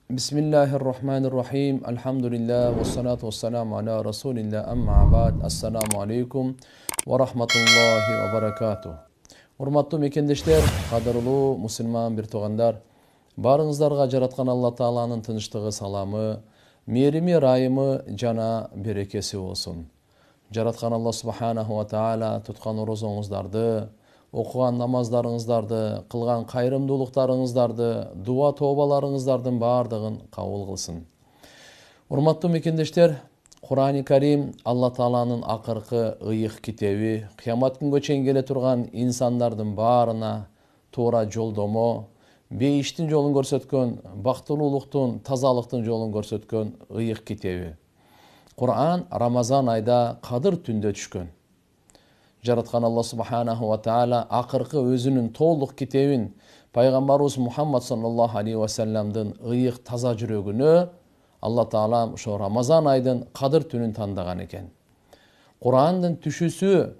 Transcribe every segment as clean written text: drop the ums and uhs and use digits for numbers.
Bismillahirrahmanirrahim. Alhamdulillah. Wassalatu wassalamu ala rasulillah. Amma ba'd. Assalamu alaikum wa rahmatullahi wa barakatuh. Урматтуу мекендештер, кадырлуу мусулман бир туугандар, барыңыздарга жараткан Алла Тааланын тынчтыгы, саламы, мээрими, райымы жана берекеси болсун. Жараткан Алла Субханаху ва Таала туткан орозоңуздарды, окуган намаздарыңыздарды, кылган кайрымдуулуктарыңыздарды, дуа тообаларыңыздардын баардыгын кабыл кылсын. Урматтуу мекендештер, Кур'ан-ы Карим Алла Тааланын акыркы ыйык китеби, кыямат күнгө чейин келе турган инсандардын баарына туура жолдомо, бейиштин жолун көрсөткөн, бактылуулуктун, тазалыктын жолун көрсөткөн ыйык китеби. Кур'ан Рамазан айда Кадыр түндө түшкөн. Жараткан Алла Субханаху ва Таала акыркы өзүнүн толук китебин пайгамбарыбыз Мухаммад саллаллаху алейхи ва салламдын ыйык таза жүрөгүнө Алла Таала ошо Рамазан айдын Кадыр түнүн тандаган экен. Кур'андын түшүүсү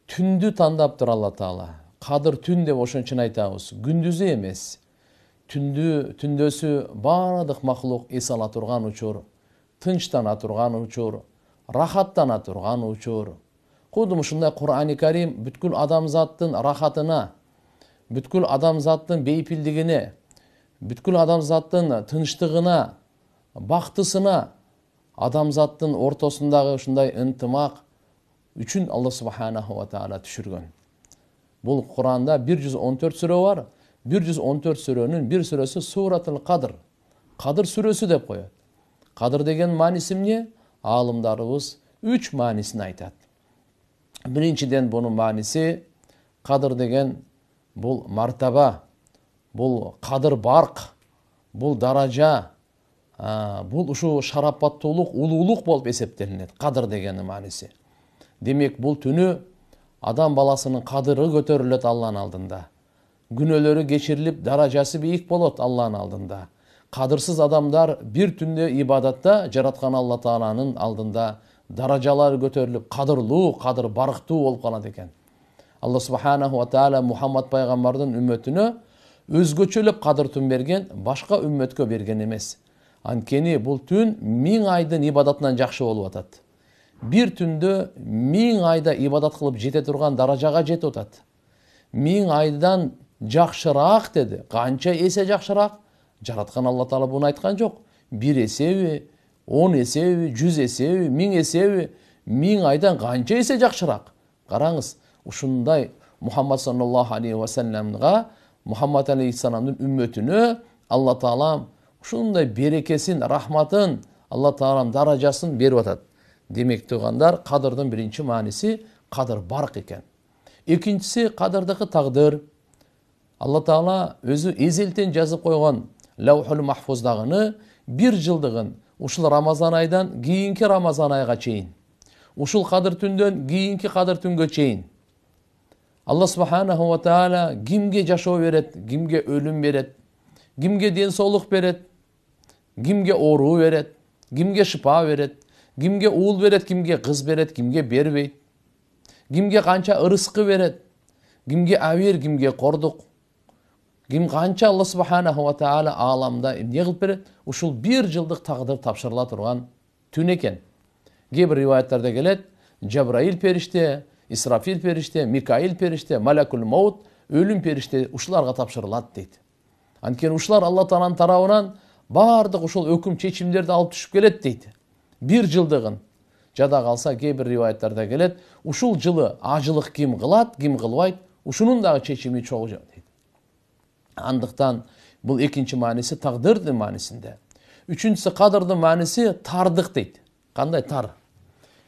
түндү тандаптыр Алла Таала. Кадыр түн деп ошон үчүн айтабыз. Күндүзү эмес. Түндөсү баардык махлук эс ала турган учур, тынчтана турган учур, рахаттана турган учур. Кудум ушундай Кур'ан-ы Карим бүткүл адамзаттын рахатына, бүткүл адамзаттын бейпилдигине, бүткүл адамзаттын тынчтыгына, бактысына, адамзаттын ортосундагы ушундай ынтымак үчүн Алла Субханаху ва Таала түшүргөн. Бул Кур'анда 114 сүрө бар. 114 сүрөнүн бир сүрөсү Суратул Кадр. Кадыр сүрөсү деп коет. Кадыр деген мааниси эмне? Аалымдарыбыз 3 маанисин айтат. Биринчиден бунун мааниси Кадыр деген бул мартаба, бул кадыр барк, бул даража, бул ушу шарапаттуулук, улуулук болуп эсептелинет. Кадыр дегенин мааниси. Демек бул түнү адам баласынын кадыры көтөрүлөт Алланын алдында. Күнөөлөрү кечирилип, даражасы бийик болот Алланын алдында. Кадырсыз адамдар бир түндө ибадатта жараткан Алла Тааланын алдында даражалары көтөрүлүп, кадырлуу, кадыр барктуу болуп калат экен. Алла Субханаху ва Таала Мухаммад пайгамбардын үммөтүнө өзгөчөлөп кадыр түн берген, башка үммөткө берген эмес. Анткени бул түн 1000 айдын ибадатынан жакшы болуп атат. Бир түндө 1000 айда ибадат кылып жете турган даражага жетип атат. 1000 айдан жакшыраак деди. Канча эсе жакшыраак? Жараткан Алла Таала буну айткан жок. 1 эсеби, 10 эсеби, 100 эсеби, 1000 эсеби, 1000 айдан канча эсе жакшыраак? Караңыз, ушундай Мухаммад саллаллаху алейхи ва салламга, Мухаммад алейхиссаламдын үммөтүнө Алла Таала ушундай берекесин, рахматын, Алла Таалам даражасын берип атат. Демек туугандар, кадырдын биринчи мааниси кадыр барк экен. Экинчиси кадырдыкы тагдыр. Алла Таала өзү эзелтен жазып койгон Лаухул Махфуздагыны 1 жылдыгын ушул Рамазан айдан кийинки Рамазан айга чейин, ушул кадыр түндөн кийинки кадыр түнгө чейин Алла Субханаху ва Таала кимге жашоо берет, кимге өлүм берет, кимге ден соолук берет, кимге оору берет, кимге шыпа берет, кимге уул берет, кимге кыз берет, кимге бербейт, кимге канча ырыскы берет, кимге абир, кимге кордук, ким канча Алла Субханаху ва Таала ааламда эмне кылып берет? Ушул 1 жылдык тагдыр тапшырыла турган түн экен. Кээ-бир риваяттарда келет, Жабраил периште, Исрафил периште, Микаил периште, Малакул Маут, өлүм периште ушуларга тапшырылат дейт. Анткени ушулар Алла Тааланын тарабынан баардык ушул өкүм чечимдерди алып түшүп келет дейт. 1 жылдыгын. Жада калса кээ-бир риваяттарда келет, ушул жылы ажылык ким кылат, ким кылбайт, ушунун дагы чечими чогуу дейт. Андыктан бул экинчи мааниси тагдырдын маанисинде. Үчүнчүсү кадырдын мааниси тардык дейт. Кандай тар?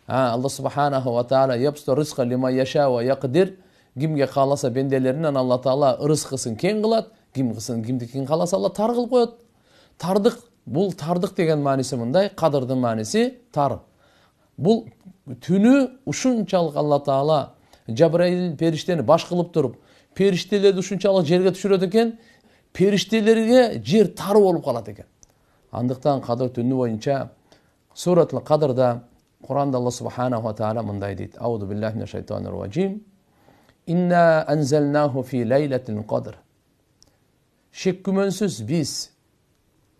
Алла Субханаху ва Таала япсу рызка лима яша ва якдир. Кимге кааласа бенделеринен Алла Таала ырыскысын кең кылат, кимдикин кааласа Алла тар кылып коет. Тардык, бул тардык деген мааниси мындай, кадырдын мааниси тар. Бул түнү ушунчалык Алла Таала Жабраил периштени баш кылып туруп, периштелерди ушунчалык жерге түшүрөт экен, периштелерге жер тар болуп калат экен. Андыктан кадыр түнү боюнча Суратул Кадрда Кур'анда Алла Субханаху ва Таала мындай дейт. Аузу биллахи минаш шайтанир раджим. Инна анзалнаху фи лейлатил кадр. Шек күмөнсүз биз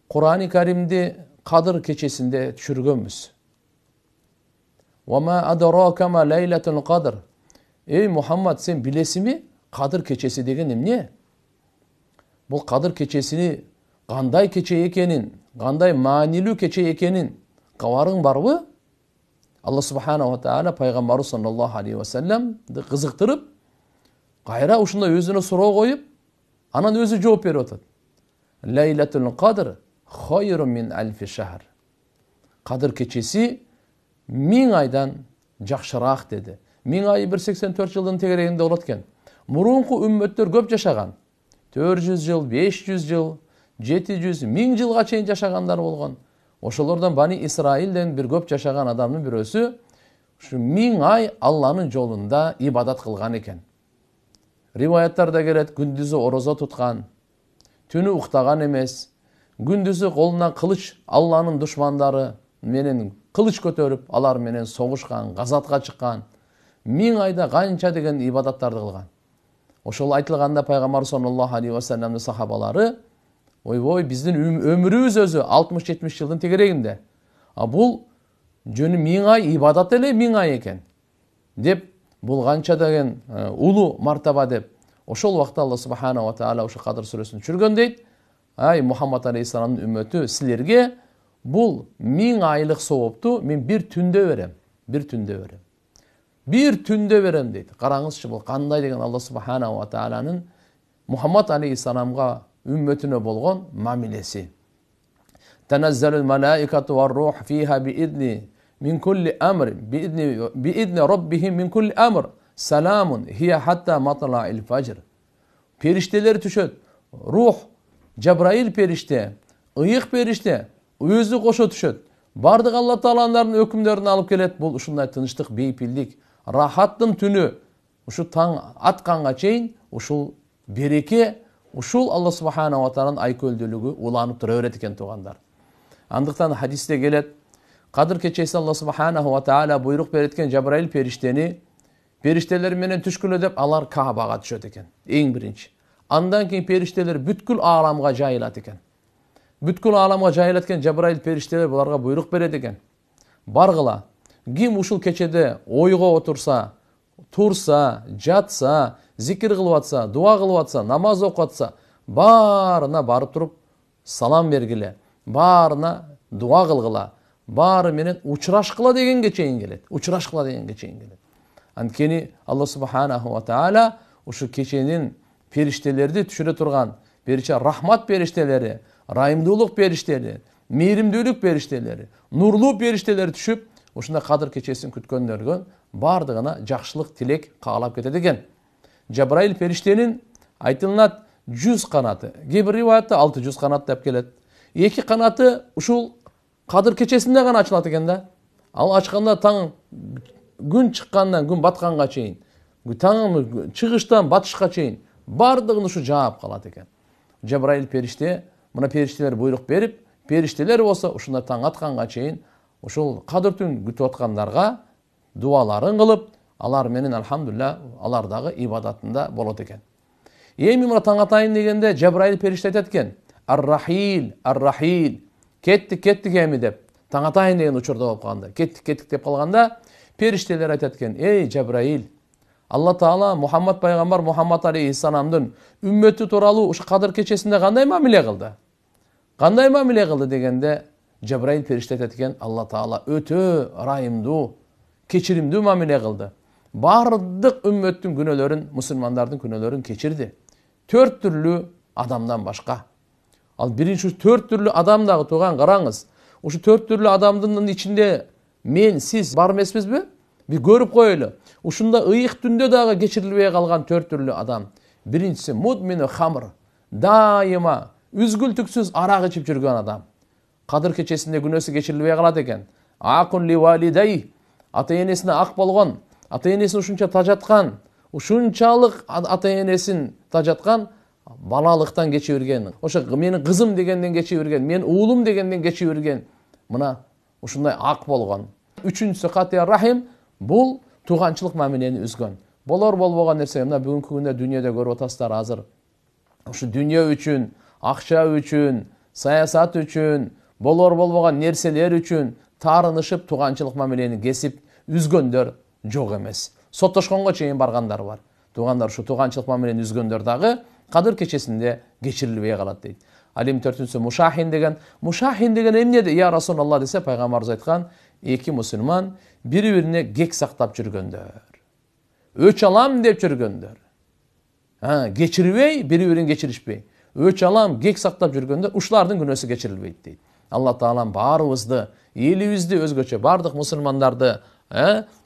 Kur'an-ı Kerim'de Kadir keçesinde düşürgönbüz. وَمَا أَدَرَاكَ مَا لَيْلَةُ الْقَدْرِ Ey Muhammed, sen bilesi mi? Kadir keçesi degen emne? Bu Kadir keçesini qanday keçe ekenin, qanday manilü keçe ekenin kavarın barбы? Allah subhanahu wa ta'ala Peygamber sallallahu aleyhi ve sellem kızıktırıp gayra uşunda özüne soru koyup anan özü cevap veriyor otat. Leyletul Kadr hayrun min alfi şehr. Kadir keçesi 1000 aydan jakşıraak dedi. 1000 ayı 184 yılın tegereginde olatken. Murunku ümmetler köp yaşagan. 400 yıl, 500 yıl, 700, 1000 yılga çeyin yaşaganlar bolgan. Oşolordan Bani İsrail'den bir köp yaşagan adamın birisi şu 1000 ay Allah'ın yolunda ibadat kılgan eken. Rivayetlarda gelet gündüzü oroza tutkan, tünü uktagan emes, gündüzü koluna kılıç Allah'ın düşmanları menen kılıç kötörüp alar menen soğuşkan, gazatga çıkkan. 1000 ayda kança degen ibadatlardı kılgan. Oşol aytılganda Peygamber sallallahu aleyhi ve sellem'in sahabaları oy bizdin ömrümüz özü 60-70 yılın tegereginde. Bul jönü 1000 ay ibadat ele 1000 ay eken. Dep bul kança degen ulu martaba dep. Oşol vaqtda Allah subhanahu wa ta'ala oşo Kadir suresini düşürgön deyt. Ay Muhammed aleyhissalam'ın ümmeti sizlerge bul 1000 aylık sowaptu men bir tünde verem. Bir tünde verem. Bir tünde verem deydi. Qarаңызчы bu qanday degen Allah subhanahu wa ta'ala'nın Muhammed aleyhissalam'a ümmetine bolgon mamilesi. Tenezzelul malaikatu var ruh fiha biizni min kulli amr biizni rabbihim min kulli amr selamun hiye hatta matla'il fajr. Perişteler düşöt. Ruh, Cebrail perişte, ıyık perişte, özü koşu düşöt. Bardık Allah Taala'nın hükümlerini alıp gelet. Bul uşunday tınçtık, beypildik, rahattın tünü. Uşu taң atkanга çeyin, uşul bereke, uşul Allah subhanahu wa ta'ala'nın aykölдүүлүгү ulanıp tura öğret eken tuğanlar. Andıktan hadiste gelet. Kadir keçesi Allah subhanahu wa ta'ala buyruk beretken Cebrail perişteni perişteler menen түшкүлө деп алар Ka'baga düşöt eken. Eң birinci. Andan keyin perişteler бүткүл alamga jayılat eken. Бүткүл alamga jayılatken Cebrail perişteler bularga buyruk beret eken. Bargıla. Kim uşul keçede oyga otursa, tursa, jatsa, zikir kılıp atsa, dua kılıp atsa, namaz okup atsa, barına barıp turup salam bergile, barına dua kılgıla, barı menen uçuraşkıla degen geçeyin gelet. Uçuraşkıla degen geçeyin gelet. Ankeni Allah subhanahu wa ta'ala uşu keçenin perişteleri düşüre turgan, perişte rahmat perişteleri, rayımdуулuk perişteleri, meyrimdүүлük perişteleri, nurlu perişteleri düşüp uşunda Kadir keçesini kütkönlөрgө bardığına jakşılık tilek kağlap ketedi eken. Cebrail periştenin aytılınat 100 kanatı. Kebir rivayette 600 kanat dep kelet. 2 kanatı uşul Kadir keçesinde gana açılat eken da. Al açkanda taң gün çıkkandan gün batkanga çeyin. Taң çıkıştan batışka çeyin. Bardığını şu cevap kalat eken. Cebrail perişte, buna perişteler buyruk berip, perişteler olsa uşunda taң atkanga çeyin. Uşul Kadir tün kütüp atkanlarga dualарын kılıp, alar menen alhamdulillah alardagı ibadatında bolot eken. Эми мына таң атайын дегенде Cebrail perişte aytat eken. Ar-Rahil, Ar-Rahil. Kettik эми деп. Таң атайын деген учурда болуп калганда, кеттик деп калганда периштелер айтат экен. Ey Cebrail, Allah Taala Muhammed Peygamber Muhammed aleyhissalam'dın ümmeti toralı uş Kadir keçesinde kандай mamile kıldı? Kандай mamile kıldı degende Cebrail perişte aytat eken. Allah Taala ötö rayımdуу, keçirimdүү mamile kıldı. Bardık ümmetin günelerin, Müslümanların günelerin keçirdi. 4 türlü adamdan başka. Al birinci 4 türlü adam dağı tuğan qarаңыз. Uşu 4 türlü adamdın içinde men, siz bar emesmiz mi? Bir görüp koyulu. Uşunda ıyık tünde dağı geçirilmeye kalgan 4 türlü adam. Birincisi mudminu hamr. Daima üzgültüksüz arak içip жүрген adam. Kadir keçesinde günösü geçirilmeye kalat eken. Akun li validey. Ata-enesine ak bolgon. Ata-enesini uşunça tajatkan. Uşunçalık ata-enesin tajatkan. Balalıktan geçivergen. Oşa menin kızım degenden geçivergen. Men oğlum degenden geçivergen. Mına uşunday ak bolgon. Üçüncüsü katiya rahim. Bul tuğançılık mamileni üzgön. Bolor bolbogan nerse mına bugünkü günde dünyada görüp atasızlar hazır. Şu dünya üçün, akça üçün, саясат үчүн, болор болбогон нерселер үчүн таарынышып тууганчылык мамилени кесип үзгөндөр жок эмес. Соттошконго чейин баргандар бар. Туугандар ушу тууганчылык мамилени үзгөндөр дагы Кадыр кечесинде кечирилбей калат дейт. Алим 4-сү Мушахин деген эмне я Расулалла десе пайгамбарыбыз айткан, эки мусулман бири-бирине кек сактап жүргөндөр. Өч алам деп жүргөндөр. Кечирбей, бири-бирин кечиришпей. Өч алам, кек сактап жүргөндөр, ушулардын күнөөсү кечирилбейт дейт. Алла Таалам баарыбызды, элибизди өзгөчө бардык мусулмандарды,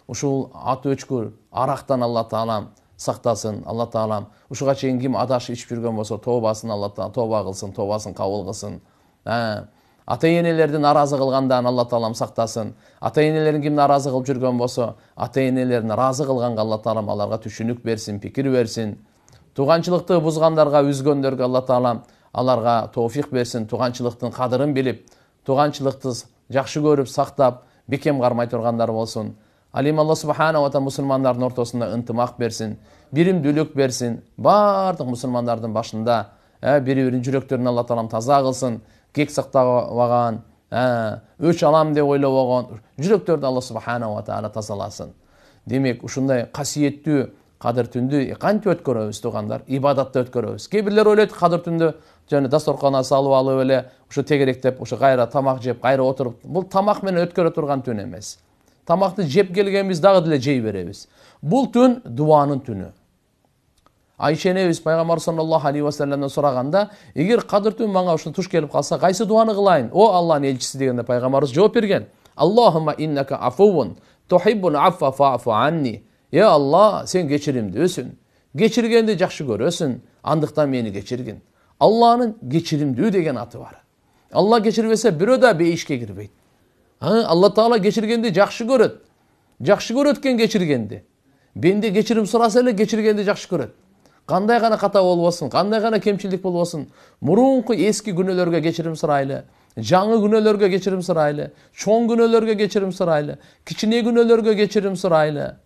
ушул ат өчкүр, арактан Алла Таалам сактасын. Алла Таалам ушуга чейин ким адашып ичип жүргөн болсо, тообасын Алла Таалам тооба кылсын, тообасын кабыл кылсын. Ата-энелерди наразы кылгандан Алла Таалам сактасын. Ата-энелерин ким наразы кылып жүргөн болсо, ата-энелерин разы кылганга Алла Таалам аларга түшүнүк берсин, пикир берсин. Тууганчылыкты бузгандарга, үзгөндөргө Алла Таалам аларга тоофик берсин, тууганчылыктын кадырын билип, тууганчылыкты жакшы көрүп, сактап, бекем кармай тургандар болсун. Алим Алла Субхана ва Таала мусулмандардын ортосунда ынтымак берсин, биримдүүлүк берсин. Бардык мусулмандардын башында бири-биринин жүрөктөрүн Алла Таалам таза кылсын. Кек сактабаган, өч алам деп ойлобогон жүрөктөрдү Алла Субхана ва Таала тазаласын. Демек, ушундай касиеттүү Кадыр түндү кантип өткөрөбүз туугандар? Ибадатта өткөрөбүз. Кээ бирлер ойлойт Кадыр түндү жана дасторкона салып алып эле ушу тегеректеп, ушу кайра тамак жеп, кайра отуруп, бул тамак менен өткөрө турган түн эмес. Тамакты жеп келгенбиз дагы деле жей беребиз. Бул түн дуанын түнү. Айша энебиз пайгамбар саллаллаху алейхи ва салламдан сураганда, эгер Кадыр түн мага ушул туш келип калса, кайсы дуаны кылайын? О Аллахнын элчиси дегенде пайгамбарыбыз жооп берген. Аллахумма иннака афувун тухиббул аффа фа'фу анни. Я Алла, сен кечиримдүүсүн. Кечиргенди жакшы көрөсүн, андыктан мени кечиргин. Алланын кечиримдүү деген аты бар. Алла кечирбесе бирөө да бейишке кирбейт. Алла Таала кечиргенди жакшы көрөт. Жакшы көрөт экен кечиргенди. Бенде кечирим сураса эле кечиргенди жакшы көрөт. Кандай гана ката болбосун, кандай гана кемчилдик болбосун, мурунку эски күнөөлөргө кечирим сурайлы, жаңы күнөөлөргө кечирим сурайлы, чоң күнөөлөргө кечирим сурайлы, кичине күнөөлөргө кечирим сурайлы.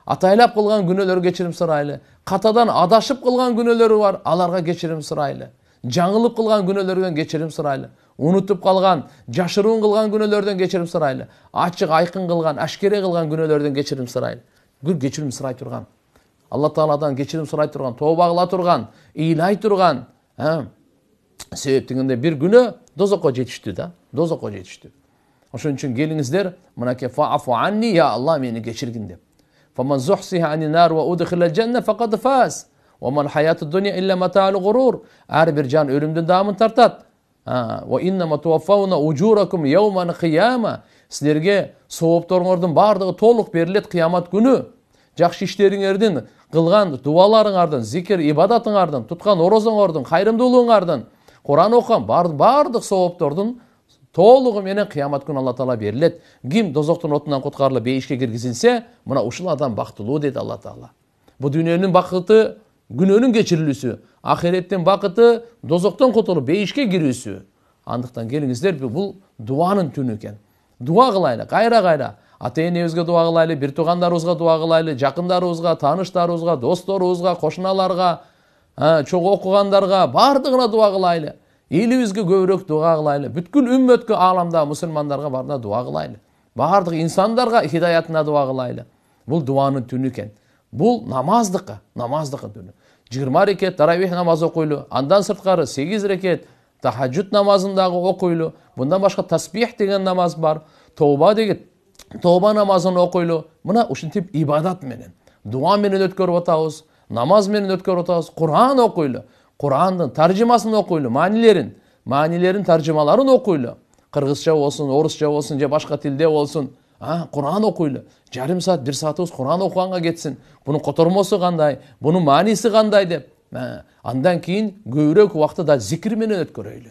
Атайлап кылган күнөөлөргө кечирим сурайлы, катадан адашып кылган күнөөлөрү бар, аларга кечирим сурайлы. Жаңылып кылган күнөөлөрдөн кечирим сурайлы. Унутуп калган, жашыруун кылган күнөөлөрдөн кечирим сурайлы. Ачык айкын кылган, ашкере кылган күнөөлөрдөн кечирим сурайлы. Гүл кечирим сурай турган. Алла Тааладан кечирим сурай турган, тооба кыла турган, ыйлай турган. Себептигинде бир күнөө дозокко жетиштү да, дозокко жетиштү. Ошон үчүн келиңиздер, мынакей фа'фу анни, я Алла мени кечиргин деп. Фаман зухсиха ани нар ва удхила жанна факад фаз. Ва мал хаяту дуnya илля мата'ул гурур. Ар бир жан өлүмдүн даамын тартат. Ва иннама туаффауна уджуракум яуман кыяма. Силерге соопторуңордун бардыгы толук берилет кыямат күнү. Жакшы иштериңердин, кылган дуаларыңардын, зикир ибадатыңардын, туткан орозоңордун, кайрымдуулугуңардын, Куран окуган бардык сооптордун толугу менен кыямат күнү Алла Таала берилет. Ким дозоктун отунан куткарылып бейишке киргизилсе, мына ушул адам бактылуу дейт Алла Таала. Бу дүйнөнүн бакыты күнөөнүн кечирилүүсү, ахиреттин бакыты дозоктон кутулуп бейишке кирүүсү. Андыктан келиңиздер, бул дуанын түнү экен. Дуа кылайлы, кайра-кайра. Ата-энебизге дуа кылайлы, бир туугандарыбызга дуа кылайлы, жакындарыбызга, тааныштарыбызга, досторубузга, кошуналарга, чоң окугандарга бардыгына дуа кылайлы. Элибизге көбүрөөк дуа кылайлы. Бүткүл үммөткө, ааламда мусулмандарга баарына дуа кылайлы. Бардык инсандарга хидаятына дуа кылайлы. Бул дуанын түнү экен. Бул намаздыкы түнү. 20 рекет таравих намаз окуйлу, андан сырткары 8 рекет тахаджуд намазын дагы окуйлу. Bundan башка тасбих деген намаз бар. Тооба деген тооба намазын окуйлу. Мына ушинтип ибадат менен, дуа менен өткөрүп атабыз, намаз менен өткөрүп атабыз, Куран окуйлу. Курандын таржымасын окуйлу, маанилерин таржымаларын окуйлу. Кыргызча болсун, орусча болсун, же башка тилде болсун, Куран окуйлу. Жарым саат, 1 саатыбыз Куран окуганга кетсин. Бунун котормосу кандай, бунун мааниси кандай деп. Андан кийин көбүрөөк убакытты да зикир менен өткөрөйлү.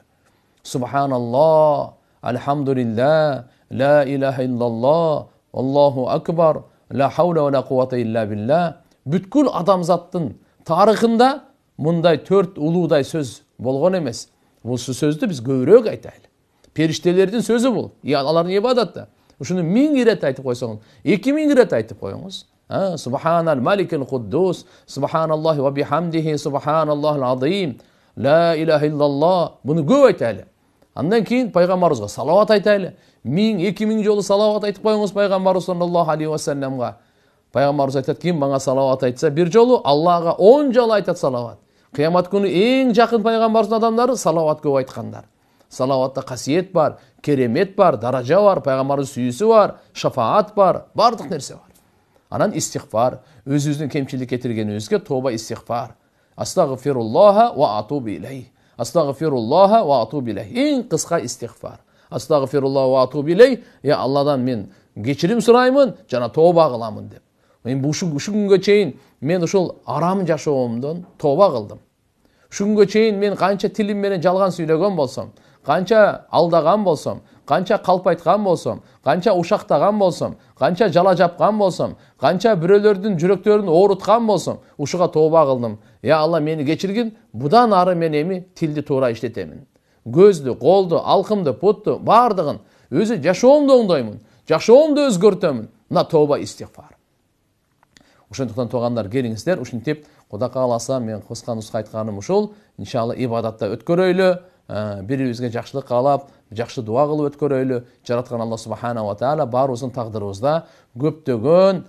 Субханаллах, алхамдулилlah, ла илаха иллаллах, Аллаху акбар, ла хаула ва ла куввата илля билlah. Бүткүл адамзаттын тарыхында мындай 4 улуудай сөз болгон эмес. Бул сөздү биз көбүрөөк айтайлы. Периштелердин сөзү бул. Алардын ибадаты. Ушуну 1000 ирет айтып койсоңуз, 2000 ирет айтып коюңуз. Субханал маликил куддус, субханаллахи ва бихамдихи, субханаллахил азим, ла иляха иллалла, буну көп айтайлы. Андан кейін пайғамбарыбызға салауат айтайлы. 1000-2000 жолы салауат айтып қойыңыз пайғамбарыбыз саллаллаху алейхи уассаламға. Пайғамбарыбыз айтады, ким маңа салауат айтса бір жолы, Аллаға 10 жолы айтады салауат. Қиямат күні ең жақын пайғамбарымыздың адамдары салауат көп айтқандар. Салауатта қасиет бар, керемет бар, даража бар, пайғамбарымыз сүйісі бар, шафаат бар, барлық нәрсе бар. Анан истихфар, өзіңіздің кемшілік кетірген өзге тоба истихфар. Астағфируллаха ва атубу илейх. Астағфируллаха ва атубу илейх. Ең қысқа истихфар. Астағфируллаха ва атубу илейх. Я Алладан мен кечирим сұраймын, жана тоба қыламын деп. Мен бұл күнге чейин мен ушул арам жашоомдон тоба кылдым. Ушул күнгө чейин мен канча тилим менен жалган сүйлөгөн болсом, канча алдаган болсом, канча калп айткан болсом, канча ушактаган болсом, канча жала жапкан болсом, канча бирөөлөрдүн жүрөктөрүн ооруткан болсом, ушуга тоба кылдым. Я Алла мени кечиргин, будан ары мен эми тилди туура иштетемин. Көздү, колду, алкымды, путту бардыгын өзү жашоомду оңдоймун, жашоомду өзгөртөмүн. Мына тоба истихфар. Ошондуктан тугандар, келиңиздер, ушинтип Кудай кааласа мен кыска нуска айтканым ушул. Иншалла ибадатта өткөрөйлү, бирибизге жакшылык каалап, жакшы дуа кылып өткөрөйлү. Жараткан Алла субхана ва таала баарыбыздын тагдырыбызда көптөгөн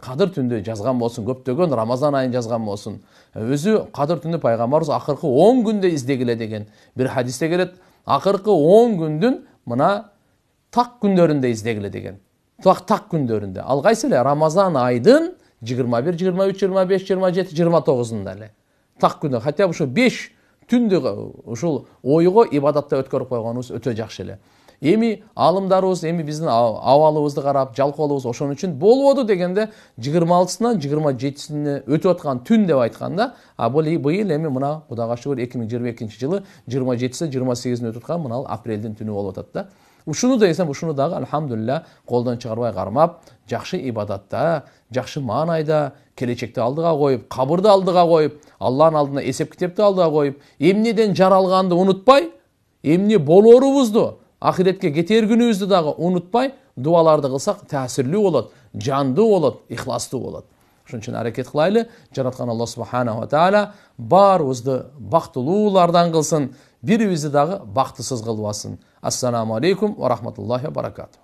кадыр түндү жазган болсун, көптөгөн Рамазан айын жазган болсун. Өзү кадыр түндү пайгамбарыбыз акыркы 10 күндө издегиле деген бир хадисте келет. Акыркы 10 күндүн мына так күндөрүндө издегиле деген. Так күндөрүндө. Ал кайсы эле Рамазан айдын 21, 23, 25, 27, 29-ында эле. Так күндө, хотя ушу 5 түндү ушул ойго ибадатта өткөрүп койгонубуз өтө жакшы эле. Эми алымдарыбыз, эми биздин абалыбызды карап, жалкоолубуз ошон үчүн болбоду дегенде 26-сынан 27-сине өтүп аткан түн деп айтканда, бул быйыл эми мына Кудайга шүгүр 2022-жылы 27-си, 28-сине өтүп аткан мына апрелдин түнү болуп атат да. Ушуну десем, ушуну дагы алхамдулилля колдон чыгарбай кармап, жакшы ибадатта, жакшы маанайда, келечекти алдыга коюп, кабырды алдыга коюп, Алланын алдына эсеп китепти алдыга коюп, эмнеден жаралганды унутпай, эмне болорубузду, ахиретке кетер күнүбүздү дагы унутпай, дуаларды кылсак таасирлүү болот, жандуу болот, ихластуу болот. Ошон үчүн аракет кылайлы. Жараткан Алла субхана ва таала баарыбызды бактылуулардан кылсын, бирибизди дагы бактысыз кылбасын. Ассаламу алейкум ва рахматуллахи ва баракатух.